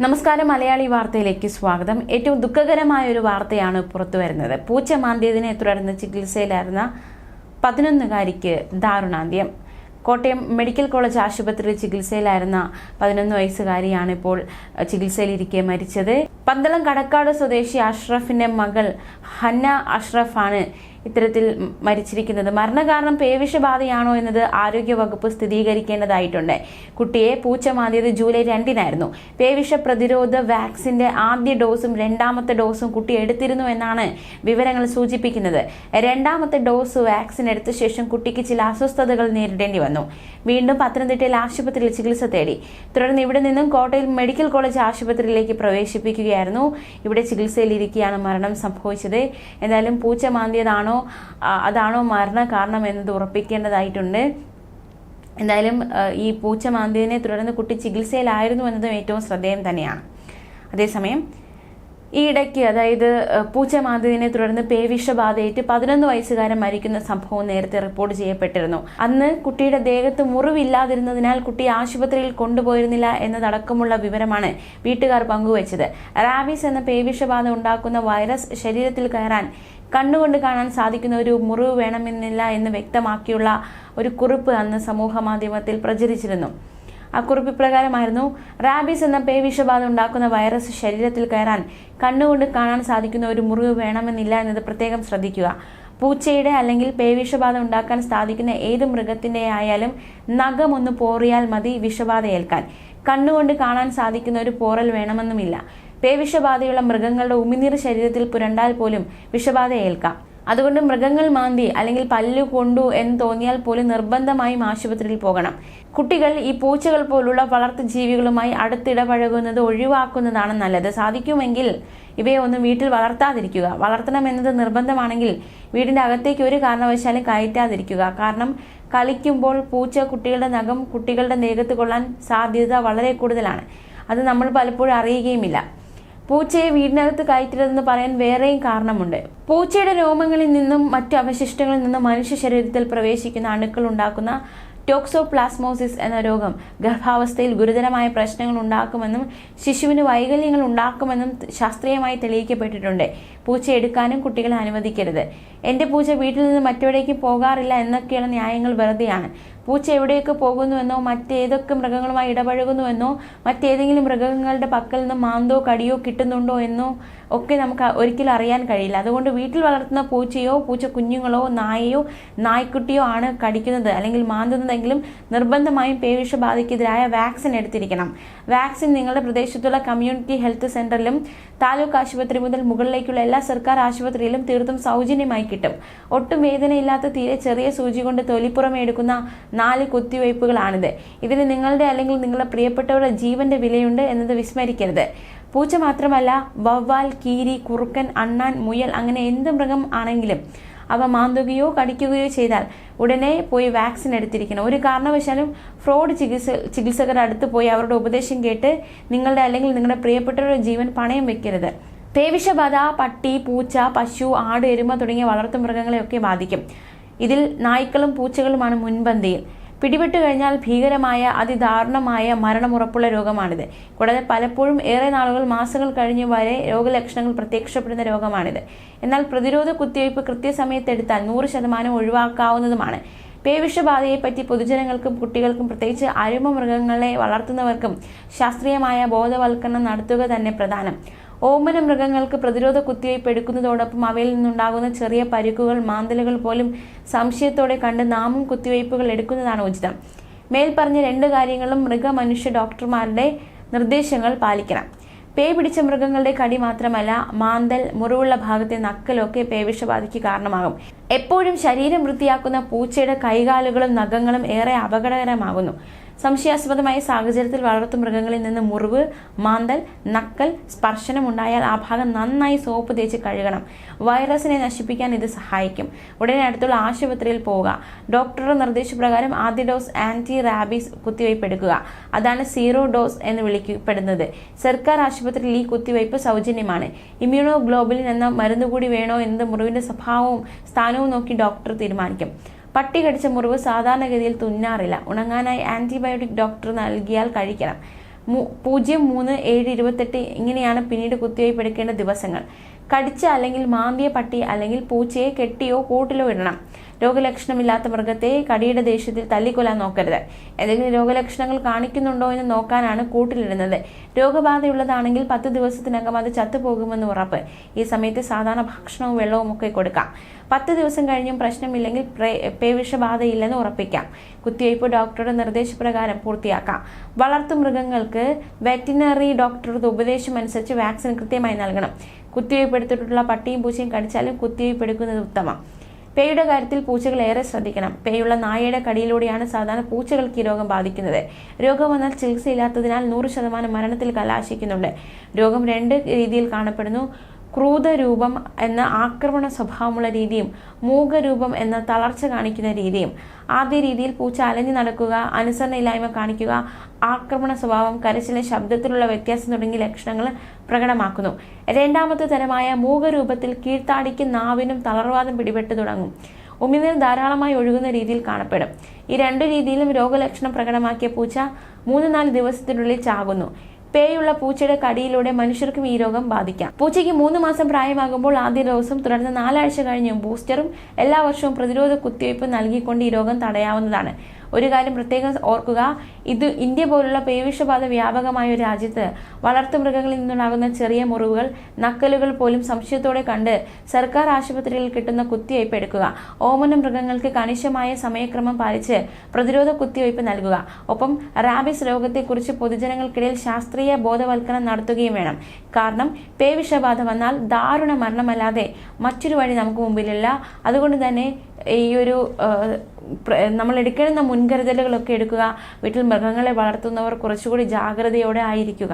നമസ്കാരം, മലയാളി വാർത്തയിലേക്ക് സ്വാഗതം. ഏറ്റവും ദുഃഖകരമായ ഒരു വാർത്തയാണ് പുറത്തു വരുന്നത്. പൂച്ച മാന്തിയതിനെ തുടർന്ന് ചികിത്സയിലായിരുന്ന 11-കാരിക്ക് ദാരുണാന്ത്യം. കോട്ടയം മെഡിക്കൽ കോളേജ് ആശുപത്രിയിൽ ചികിത്സയിലായിരുന്ന 11 വയസ്സുകാരിയാണ് ഇപ്പോൾ ചികിത്സയിലിരിക്കെ മരിച്ചത്. പന്തളം കടക്കാട് സ്വദേശി അഷ്റഫിന്റെ മകൾ ഹന്ന അഷ്റഫാണ് ഇത്തരത്തിൽ മരിച്ചിരിക്കുന്നത്. മരണകാരണം പേവിഷബാധയാണോ എന്നത് ആരോഗ്യവകുപ്പ് സ്ഥിരീകരിക്കേണ്ടതായിട്ടുണ്ട്. കുട്ടിയെ പൂച്ച മാന്തിയത് ജൂലൈ 2-നായിരുന്നു. പേവിഷ പ്രതിരോധ വാക്സിന്റെ ആദ്യ ഡോസും രണ്ടാമത്തെ ഡോസും കുട്ടി എടുത്തിരുന്നു എന്നാണ് വിവരങ്ങൾ സൂചിപ്പിക്കുന്നത്. രണ്ടാമത്തെ ഡോസ് വാക്സിൻ എടുത്ത ശേഷം കുട്ടിക്ക് ചില അസ്വസ്ഥതകൾ നേരിടേണ്ടി വന്നു. വീണ്ടും പത്തനംതിട്ടയിൽ ആശുപത്രിയിൽ ചികിത്സ തേടി. തുടർന്ന് ഇവിടെ നിന്നും കോട്ടയം മെഡിക്കൽ കോളേജ് ആശുപത്രിയിലേക്ക് പ്രവേശിപ്പിക്കുകയായിരുന്നു. ഇവിടെ ചികിത്സയിലിരിക്കെയാണ് മരണം സംഭവിച്ചത്. എന്തായാലും പൂച്ച മാന്തിയതാണോ അതാണോ മരണ കാരണം എന്നത് ഉറപ്പിക്കേണ്ടതായിട്ടുണ്ട്. എന്തായാലും ഈ പൂച്ച മാന്തിയതിനെ തുടർന്ന് കുട്ടി ചികിത്സയിലായിരുന്നു എന്നതും ഏറ്റവും ശ്രദ്ധേയം തന്നെയാണ്. അതേസമയം ഈ ഇടയ്ക്ക്, അതായത് പൂച്ച മാന്തിയതിനെ തുടർന്ന് പേവിഷബാധയേറ്റ് 11 വയസ്സുകാരൻ മരിക്കുന്ന സംഭവം നേരത്തെ റിപ്പോർട്ട് ചെയ്യപ്പെട്ടിരുന്നു. അന്ന് കുട്ടിയുടെ ദേഹത്ത് മുറിവില്ലാതിരുന്നതിനാൽ കുട്ടി ആശുപത്രിയിൽ കൊണ്ടുപോയിരുന്നില്ല എന്നതടക്കമുള്ള വിവരമാണ് വീട്ടുകാർ പങ്കുവച്ചത്. റാബീസ് എന്ന പേവിഷബാധ ഉണ്ടാക്കുന്ന വൈറസ് ശരീരത്തിൽ കയറാൻ കണ്ണുകൊണ്ട് കാണാൻ സാധിക്കുന്ന ഒരു മുറിവ് വേണമെന്നില്ല എന്ന് വ്യക്തമാക്കിയുള്ള ഒരു കുറിപ്പ് അന്ന് സമൂഹ മാധ്യമത്തിൽ പ്രചരിച്ചിരുന്നു. ആ കുറിപ്പ് ഇപ്രകാരമായിരുന്നു: റാബീസ് എന്ന പേവിഷബാധ ഉണ്ടാക്കുന്ന വൈറസ് ശരീരത്തിൽ കയറാൻ കണ്ണുകൊണ്ട് കാണാൻ സാധിക്കുന്ന ഒരു മുറിവ് വേണമെന്നില്ല എന്നത് പ്രത്യേകം ശ്രദ്ധിക്കുക. പൂച്ചയുടെ അല്ലെങ്കിൽ പേവിഷബാധ ഉണ്ടാക്കാൻ സാധിക്കുന്ന ഏത് മൃഗത്തിന്റെ ആയാലും നഖമൊന്ന് പോറിയാൽ മതി വിഷബാധ ഏൽക്കാൻ. കണ്ണുകൊണ്ട് കാണാൻ സാധിക്കുന്ന ഒരു പോറൽ വേണമെന്നുമില്ല. പേവിഷബാധയുള്ള മൃഗങ്ങളുടെ ഉമിനീർ ശരീരത്തിൽ പുരണ്ടാൽ പോലും വിഷബാധ ഏൽക്കാം. അതുകൊണ്ട് മൃഗങ്ങൾ മാന്തി അല്ലെങ്കിൽ പല്ലു കൊണ്ടു എന്ന് തോന്നിയാൽ പോലും നിർബന്ധമായും ആശുപത്രിയിൽ പോകണം. കുട്ടികൾ ഈ പൂച്ചകൾ പോലുള്ള വളർത്തു ജീവികളുമായി അടുത്തിടപഴകുന്നത് ഒഴിവാക്കുന്നതാണ് നല്ലത്. സാധിക്കുമെങ്കിൽ ഇവയെ ഒന്നും വീട്ടിൽ വളർത്താതിരിക്കുക. വളർത്തണമെന്നത് നിർബന്ധമാണെങ്കിൽ വീടിന്റെ അകത്തേക്ക് ഒരു കാരണവശാലും കയറ്റാതിരിക്കുക. കാരണം കളിക്കുമ്പോൾ പൂച്ച കുട്ടികളുടെ നഖം കുട്ടികളുടെ ദേഹത്ത് കൊള്ളാൻ സാധ്യത വളരെ കൂടുതലാണ്. അത് നമ്മൾ പലപ്പോഴും അറിയുകയുമില്ല. പൂച്ചയെ വീടിനകത്ത് കയറ്റരുതെന്ന് പറയാൻ വേറെയും കാരണമുണ്ട്. പൂച്ചയുടെ രോമങ്ങളിൽ നിന്നും മറ്റു അവശിഷ്ടങ്ങളിൽ നിന്നും മനുഷ്യ ശരീരത്തിൽ പ്രവേശിക്കുന്ന അണുക്കൾ ഉണ്ടാക്കുന്ന ടോക്സോപ്ലാസ്മോസിസ് എന്ന രോഗം ഗർഭാവസ്ഥയിൽ ഗുരുതരമായ പ്രശ്നങ്ങൾ ഉണ്ടാക്കുമെന്നും ശിശുവിന് വൈകല്യങ്ങൾ ഉണ്ടാക്കുമെന്നും ശാസ്ത്രീയമായി തെളിയിക്കപ്പെട്ടിട്ടുണ്ട്. പൂച്ച എടുക്കാനും കുട്ടികളെ അനുവദിക്കരുത്. എൻ്റെ പൂച്ച വീട്ടിൽ നിന്ന് മറ്റെവിടേക്കും പോകാറില്ല എന്നൊക്കെയുള്ള ന്യായങ്ങൾ വെറുതെയാണ്. പൂച്ച എവിടെയൊക്കെ പോകുന്നുവെന്നോ മറ്റേതൊക്കെ മൃഗങ്ങളുമായി ഇടപഴകുന്നുവെന്നോ മറ്റേതെങ്കിലും മൃഗങ്ങളുടെ പക്കൽ നിന്ന് മാന്തോ കടിയോ കിട്ടുന്നുണ്ടോ എന്നോ ഒക്കെ നമുക്ക് ഒരിക്കലും അറിയാൻ കഴിയില്ല. അതുകൊണ്ട് വീട്ടിൽ വളർത്തുന്ന പൂച്ചയോ പൂച്ച കുഞ്ഞുങ്ങളോ നായയോ നായ്ക്കുട്ടിയോ ആണ് കടിക്കുന്നത് അല്ലെങ്കിൽ മാന്തുന്നതെങ്കിലും നിർബന്ധമായും പേവിഷബാധയ്ക്കെതിരായ വാക്സിൻ എടുത്തിരിക്കണം. വാക്സിൻ നിങ്ങളുടെ പ്രദേശത്തുള്ള കമ്മ്യൂണിറ്റി ഹെൽത്ത് സെന്ററിലും താലൂക്ക് ആശുപത്രി മുതൽ മുകളിലേക്കുള്ള എല്ലാ സർക്കാർ ആശുപത്രിയിലും തീർത്തും സൗജന്യമായി കിട്ടും. ഒട്ടും വേദനയില്ലാത്ത തീരെ ചെറിയ സൂചി കൊണ്ട് തൊലിപ്പുറമെ എടുക്കുന്ന 4 കുത്തിവയ്പ്പുകളാണിത്. ഇതിന് നിങ്ങളുടെ അല്ലെങ്കിൽ നിങ്ങളുടെ പ്രിയപ്പെട്ടവരുടെ ജീവന്റെ വിലയുണ്ട് എന്നത് വിസ്മരിക്കരുത്. പൂച്ച മാത്രമല്ല, വവ്വാൽ, കീരി, കുറുക്കൻ, അണ്ണാൻ, മുയൽ അങ്ങനെ എന്ത് മൃഗം ആണെങ്കിലും അവ മാന്തുകയോ കടിക്കുകയോ ചെയ്താൽ ഉടനെ പോയി വാക്സിൻ എടുത്തിരിക്കണം. ഒരു കാരണവശാലും ഫ്രോഡ് ചികിത്സകരുടെ അടുത്ത് പോയി അവരുടെ ഉപദേശം കേട്ട് നിങ്ങളുടെ അല്ലെങ്കിൽ നിങ്ങളുടെ പ്രിയപ്പെട്ടവരുടെ ജീവൻ പണയം വെക്കരുത്. പേവിഷബാധ പട്ടി, പൂച്ച, പശു, ആട്, എരുമ തുടങ്ങിയ വളർത്തു മൃഗങ്ങളെയൊക്കെ ബാധിക്കും. ഇതിൽ നായ്ക്കളും പൂച്ചകളുമാണ് മുൻപന്തിയിൽ. പിടിപെട്ടു കഴിഞ്ഞാൽ ഭീകരമായ അതിദാരുണമായ മരണമുറപ്പുള്ള രോഗമാണിത്. കൂടാതെ പലപ്പോഴും ഏറെ നാളുകൾ, മാസങ്ങൾ കഴിഞ്ഞു വരെ രോഗലക്ഷണങ്ങൾ പ്രത്യക്ഷപ്പെടുന്ന രോഗമാണിത്. എന്നാൽ പ്രതിരോധ കുത്തിവയ്പ് കൃത്യസമയത്ത് എടുത്താൽ 100% ഒഴിവാക്കാവുന്നതുമാണ്. പേവിഷബാധയെപ്പറ്റി പൊതുജനങ്ങൾക്കും കുട്ടികൾക്കും പ്രത്യേകിച്ച് അരുമ മൃഗങ്ങളെ വളർത്തുന്നവർക്കും ശാസ്ത്രീയമായ ബോധവൽക്കരണം നടത്തുക തന്നെ പ്രധാനം. ഓമന മൃഗങ്ങൾക്ക് പ്രതിരോധ കുത്തിവയ്പ് എടുക്കുന്നതോടൊപ്പം അവയിൽ നിന്നുണ്ടാകുന്ന ചെറിയ പരിക്കുകൾ, മാന്തലുകൾ പോലും സംശയത്തോടെ കണ്ട് നാമും കുത്തിവയ്പ്പുകൾ എടുക്കുന്നതാണ് ഉചിതം. മേൽപ്പറഞ്ഞ 2 കാര്യങ്ങളും മൃഗ-മനുഷ്യ ഡോക്ടർമാരുടെ നിർദ്ദേശങ്ങൾ പാലിക്കണം. പേ പിടിച്ച മൃഗങ്ങളുടെ കടി മാത്രമല്ല, മാന്തൽ, മുറിവുള്ള ഭാഗത്തെ നക്കലൊക്കെ പേവിഷബാധയ്ക്ക് കാരണമാകും. എപ്പോഴും ശരീരം വൃത്തിയാക്കുന്ന പൂച്ചയുടെ കൈകാലുകളും നഖങ്ങളും ഏറെ അപകടകരമാകുന്നു. സംശയാസ്പദമായ സാഹചര്യത്തിൽ വളർത്തു മൃഗങ്ങളിൽ നിന്ന് മുറിവ്, മാന്തൽ, നക്കൽ, സ്പർശനം ഉണ്ടായാൽ ആ ഭാഗം നന്നായി സോപ്പ് തേച്ച് കഴുകണം. വൈറസിനെ നശിപ്പിക്കാൻ ഇത് സഹായിക്കും. ഉടനെ അടുത്തുള്ള ആശുപത്രിയിൽ പോവുക. ഡോക്ടറുടെ നിർദ്ദേശപ്രകാരം ആദ്യ ഡോസ് ആന്റി റാബീസ് കുത്തിവയ്പ് എടുക്കുക. അതാണ് 0 ഡോസ് എന്ന് വിളിക്കപ്പെടുന്നത്. സർക്കാർ ആശുപത്രിയിൽ ഈ കുത്തിവയ്പ് സൗജന്യമാണ്. ഇമ്മ്യൂണോഗ്ലോബുലിൻ എന്ന മരുന്ന് കൂടി വേണോ എന്നത് മുറിവിന്റെ സ്വഭാവവും സ്ഥാനവും നോക്കി ഡോക്ടർ തീരുമാനിക്കും. പട്ടി കടിച്ച മുറിവ് സാധാരണഗതിയിൽ തുന്നാറില്ല. ഉണങ്ങാനായി ആന്റിബയോട്ടിക് ഡോക്ടർ നൽകിയാൽ കഴിക്കണം. 03-7-28 ഇങ്ങനെയാണ് പിന്നീട് കുത്തിവയ്പ് എടുക്കേണ്ട ദിവസങ്ങൾ. കടിച്ച അല്ലെങ്കിൽ മാന്തിയ പട്ടി അല്ലെങ്കിൽ പൂച്ചയെ കെട്ടിയോ കൂട്ടിലോ ഇടണം. രോഗലക്ഷണമില്ലാത്ത മൃഗത്തെ കടിയുടെ ദേഷ്യത്തിൽ തല്ലിക്കൊല്ലാൻ നോക്കരുത്. എന്തെങ്കിലും രോഗലക്ഷണങ്ങൾ കാണിക്കുന്നുണ്ടോ എന്ന് നോക്കാനാണ് കൂട്ടിലിടുന്നത്. രോഗബാധയുള്ളതാണെങ്കിൽ 10 ദിവസത്തിനകം അത് ചത്തുപോകുമെന്ന് ഉറപ്പ്. ഈ സമയത്ത് സാധാരണ ഭക്ഷണവും വെള്ളവും ഒക്കെ കൊടുക്കാം. 10 ദിവസം കഴിഞ്ഞും പ്രശ്നമില്ലെങ്കിൽ പേവിഷബാധയില്ലെന്ന് ഉറപ്പിക്കാം. കുത്തിവയ്പ് ഡോക്ടറുടെ നിർദ്ദേശപ്രകാരം പൂർത്തിയാക്കാം. വളർത്തുമൃഗങ്ങൾക്ക് വെറ്റിനറി ഡോക്ടറുടെ ഉപദേശം അനുസരിച്ച് വാക്സിൻ കൃത്യമായി നൽകണം. കുത്തിവയ്പ് എടുത്തിട്ടുള്ള പട്ടിയും പൂച്ചയും കടിച്ചാലും കുത്തിവയ്പ് എടുക്കുന്നത് ഉത്തമം. പേയുടെ കാര്യത്തിൽ പൂച്ചകൾ ഏറെ ശ്രദ്ധിക്കണം. പേയുള്ള നായയുടെ കടിയിലൂടെയാണ് സാധാരണ പൂച്ചകൾക്ക് ഈ രോഗം ബാധിക്കുന്നത്. രോഗം വന്നാൽ ചികിത്സയില്ലാത്തതിനാൽ 100% മരണത്തിൽ കലാശിക്കുന്നുണ്ട്. രോഗം 2 രീതിയിൽ കാണപ്പെടുന്നു. ക്രൂതരൂപം എന്ന ആക്രമണ സ്വഭാവമുള്ള രീതിയും മൂകരൂപം എന്ന തളർച്ച കാണിക്കുന്ന രീതിയും. ആദ്യ രീതിയിൽ പൂച്ച അലഞ്ഞു നടക്കുക, അനുസരണയില്ലായ്മ കാണിക്കുക, ആക്രമണ സ്വഭാവം, കരച്ചിലെ ശബ്ദത്തിലുള്ള വ്യത്യാസം തുടങ്ങിയ ലക്ഷണങ്ങൾ പ്രകടമാക്കുന്നു. രണ്ടാമത്തെ തരമായ മൂകരൂപത്തിൽ കീഴ്ത്താടിക്കും നാവിനും തളർവാദം പിടിപെട്ടു തുടങ്ങും. ഉമിനീർ ധാരാളമായി ഒഴുകുന്ന രീതിയിൽ കാണപ്പെടും. ഈ 2 രീതിയിലും രോഗലക്ഷണം പ്രകടമാക്കിയ പൂച്ച 3-4 ദിവസത്തിനുള്ളിൽ ചാകുന്നു. പേയുള്ള പൂച്ചയുടെ കടിയിലൂടെ മനുഷ്യർക്കും ഈ രോഗം ബാധിക്കാം. പൂച്ചയ്ക്ക് 3 മാസം പ്രായമാകുമ്പോൾ ആദ്യ ഡോസും തുടർന്ന് 4 ആഴ്ച കഴിഞ്ഞും ബൂസ്റ്ററും എല്ലാ വർഷവും പ്രതിരോധ കുത്തിവയ്പ് നൽകിക്കൊണ്ട് ഈ രോഗം തടയാവുന്നതാണ്. ഒരു കാര്യം പ്രത്യേകം ഓർക്കുക, ഇത് ഇന്ത്യ പോലുള്ള പേവിഷബാധ വ്യാപകമായ ഒരു രാജ്യത്ത് വളർത്തുമൃഗങ്ങളിൽ നിന്നുണ്ടാകുന്ന ചെറിയ മുറിവുകൾ, നക്കലുകൾ പോലും സംശയത്തോടെ കണ്ട് സർക്കാർ ആശുപത്രികളിൽ കിട്ടുന്ന കുത്തിവയ്പ് എടുക്കുക. ഓമന മൃഗങ്ങൾക്ക് കണിശമായ സമയക്രമം പാലിച്ച് പ്രതിരോധ കുത്തിവയ്പ് നൽകുക. ഒപ്പം റാബിസ് രോഗത്തെക്കുറിച്ച് പൊതുജനങ്ങൾക്കിടയിൽ ശാസ്ത്രീയ ബോധവൽക്കരണം നടത്തുകയും വേണം. കാരണം പേവിഷബാധ വന്നാൽ ദാരുണ മരണമല്ലാതെ മറ്റൊരു വഴി നമുക്ക് മുമ്പിലില്ല. അതുകൊണ്ട് തന്നെ ഈ ഒരു നമ്മൾ എടുക്കേണ്ട മുൻകരുതലുകളൊക്കെ എടുക്കുക. വീട്ടിൽ മൃഗങ്ങളെ വളർത്തുന്നവർ കുറച്ചുകൂടി ജാഗ്രതയോടെ ആയിരിക്കുക.